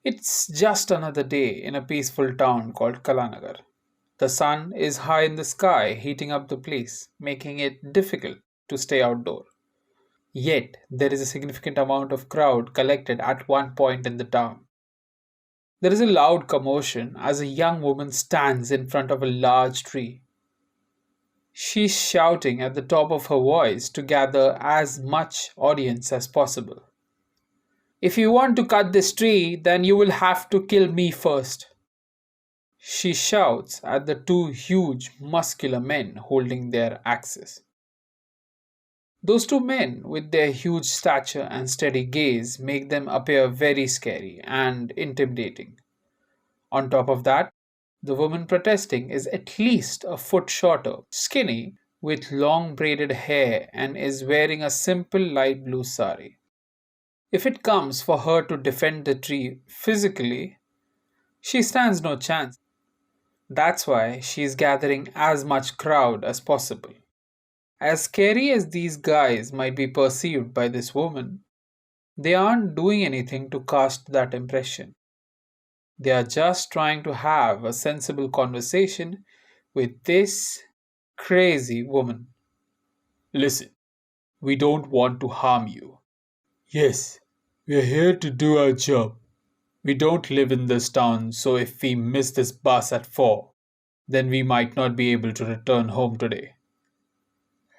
It's just another day in a peaceful town called Kalangar. The sun is high in the sky, heating up the place, making it difficult to stay outdoor. Yet, there is a significant amount of crowd collected at one point in the town. There is a loud commotion as a young woman stands in front of a large tree. She's shouting at the top of her voice to gather as much audience as possible. If you want to cut this tree, then you will have to kill me first. She shouts at the two huge, muscular men holding their axes. Those two men, with their huge stature and steady gaze, make them appear very scary and intimidating. On top of that, the woman protesting is at least a foot shorter, skinny, with long braided hair, and is wearing a simple light blue sari. If it comes for her to defend the tree physically, she stands no chance. That's why she is gathering as much crowd as possible. As scary as these guys might be perceived by this woman, they aren't doing anything to cast that impression. They are just trying to have a sensible conversation with this crazy woman. Listen, we don't want to harm you. Yes, we're here to do our job. We don't live in this town, so if we miss this bus at 4, then we might not be able to return home today.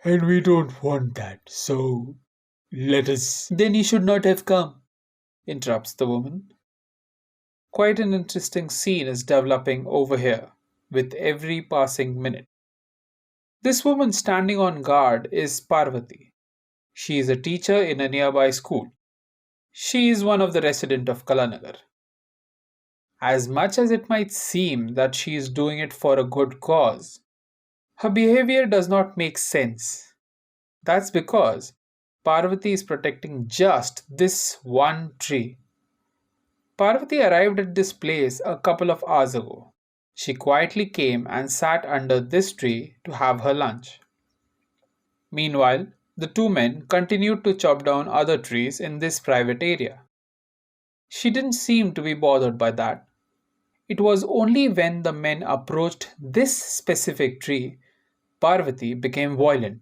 And we don't want that, so let us. Then you should not have come, interrupts the woman. Quite an interesting scene is developing over here with every passing minute. This woman standing on guard is Parvati. She is a teacher in a nearby school. She is one of the residents of Kalanagar. As much as it might seem that she is doing it for a good cause, her behavior does not make sense. That's because Parvati is protecting just this one tree. Parvati arrived at this place a couple of hours ago. She quietly came and sat under this tree to have her lunch. Meanwhile, the two men continued to chop down other trees in this private area. She didn't seem to be bothered by that. It was only when the men approached this specific tree, Parvati became violent.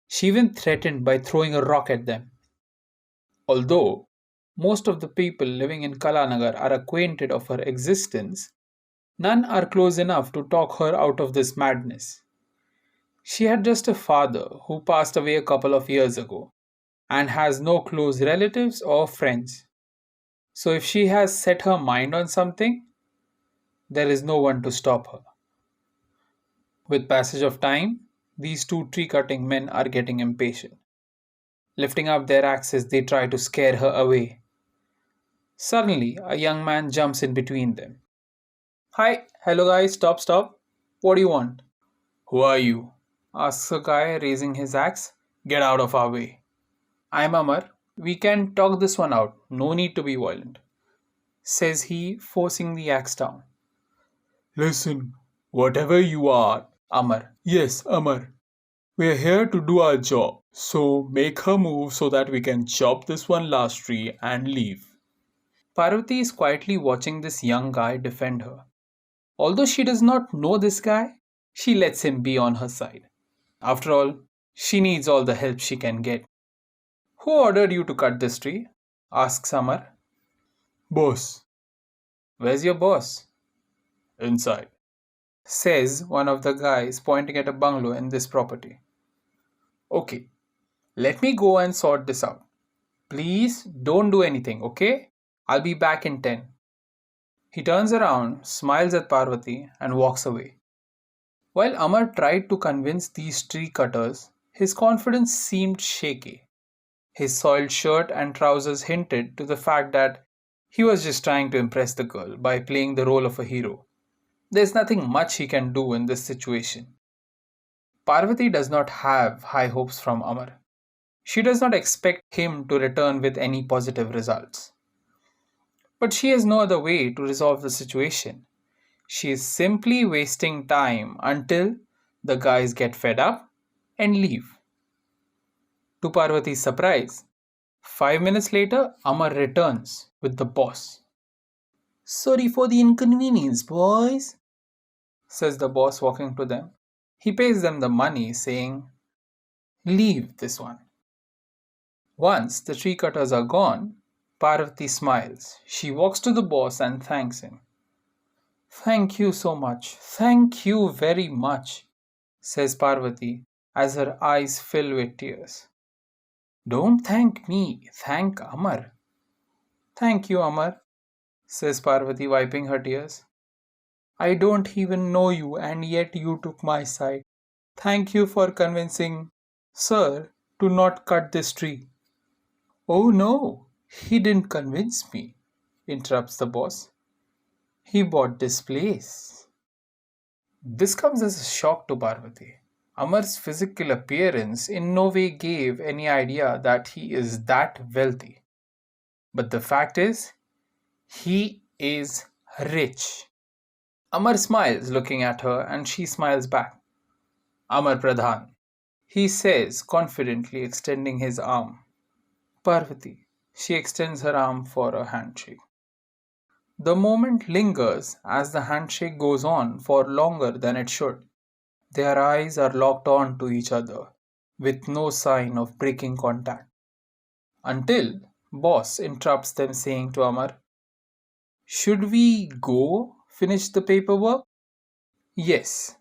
She even threatened by throwing a rock at them. Although most of the people living in Kalanagar are acquainted of her existence, none are close enough to talk her out of this madness. She had just a father who passed away a couple of years ago and has no close relatives or friends. So if she has set her mind on something, there is no one to stop her. With passage of time, these two tree cutting men are getting impatient. Lifting up their axes, they try to scare her away. Suddenly, a young man jumps in between them. Hi, hello guys, stop. What do you want? Who are you? Asks a guy raising his axe. Get out of our way. I'm Amar. We can talk this one out. No need to be violent, says he, forcing the axe down. Listen, whatever you are, Amar. Yes, Amar. We're here to do our job. So make her move so that we can chop this one last tree and leave. Parvati is quietly watching this young guy defend her. Although she does not know this guy, she lets him be on her side. After all, she needs all the help she can get. Who ordered you to cut this tree? Asks Amar. Boss. Where's your boss? Inside, says one of the guys pointing at a bungalow in this property. Okay, let me go and sort this out. Please don't do anything, okay? I'll be back in 10. He turns around, smiles at Parvati, and walks away. While Amar tried to convince these tree cutters, his confidence seemed shaky. His soiled shirt and trousers hinted to the fact that he was just trying to impress the girl by playing the role of a hero. There's nothing much he can do in this situation. Parvati does not have high hopes from Amar. She does not expect him to return with any positive results. But she has no other way to resolve the situation. She is simply wasting time until the guys get fed up and leave. To Parvati's surprise, 5 minutes later, Amar returns with the boss. Sorry for the inconvenience, boys, says the boss, walking to them. He pays them the money, saying, leave this one. Once the tree cutters are gone, Parvati smiles. She walks to the boss and thanks him. Thank you so much. Thank you very much, says Parvati as her eyes fill with tears. Don't thank me, thank Amar. Thank you, Amar, says Parvati, wiping her tears. I don't even know you, and yet you took my side. Thank you for convincing Sir to not cut this tree. Oh no, he didn't convince me, interrupts the boss. He bought this place. This comes as a shock to Parvati. Amar's physical appearance in no way gave any idea that he is that wealthy. But the fact is, he is rich. Amar smiles looking at her and she smiles back. Amar Pradhan, he says confidently, extending his arm. Parvati, she extends her arm for a handshake. The moment lingers as the handshake goes on for longer than it should. Their eyes are locked on to each other with no sign of breaking contact. Until boss interrupts them saying to Amar, should we go finish the paperwork? Yes,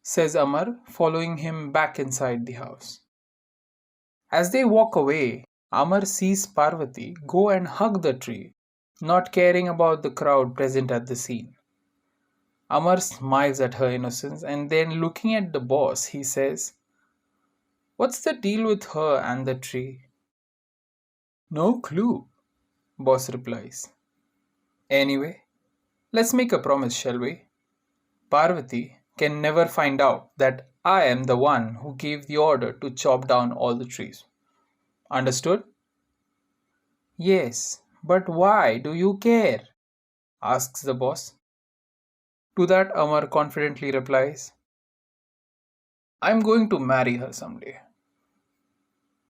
says Amar, following him back inside the house. As they walk away, Amar sees Parvati go and hug the tree, not caring about the crowd present at the scene. Amar smiles at her innocence and then looking at the boss, he says, what's the deal with her and the tree? No clue, boss replies. Anyway, let's make a promise, shall we? Parvati can never find out that I am the one who gave the order to chop down all the trees. Understood? Yes, but why do you care? Asks the boss. To that Amar confidently replies, I'm going to marry her someday.